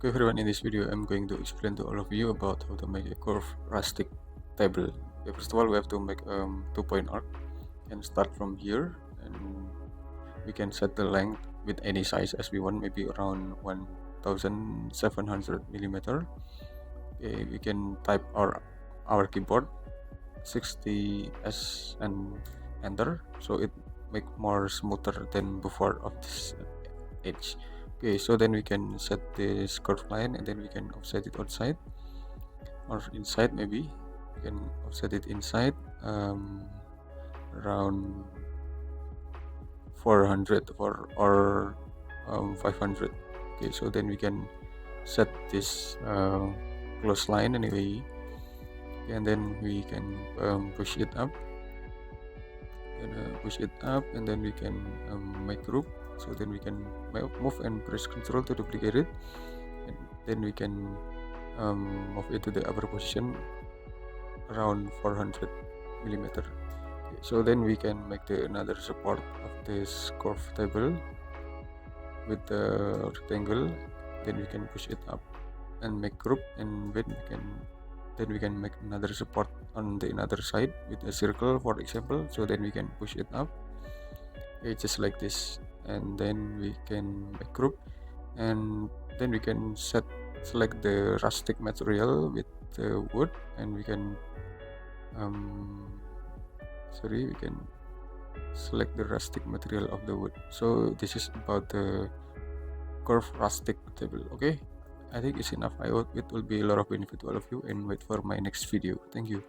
Okay everyone, in this video I'm going to explain to all of you about how to make a curved rustic table. Okay, first of all we have to make 2-point arc and start from here, and we can set the length with any size as we want, maybe around 1700 millimeter. Okay, we can type our keyboard 60s and enter, so it make more smoother than before of this edge. Okay, so then we can set this curve line, and then we can offset it outside or inside. Maybe we can offset it inside around 400 or 500. Okay, so then we can set this close line anyway. Okay, and then we can push it up, and then we can make group. So then we can move and press Ctrl to duplicate it, and then we can move it to the upper position around 400 millimeter. Okay, so then we can make another support of this curve table with the rectangle. Then we can push it up and make group, and then we can make another support on the another side with a circle, for example. So then we can push it up, okay, just like this, and then we can make group, and then we can select the rustic material with the wood, and we can we can select the rustic material of the wood. So this is about the curved rustic table. Okay, I think it's enough. I hope it will be a lot of benefit to all of you, and wait for my next video. Thank you.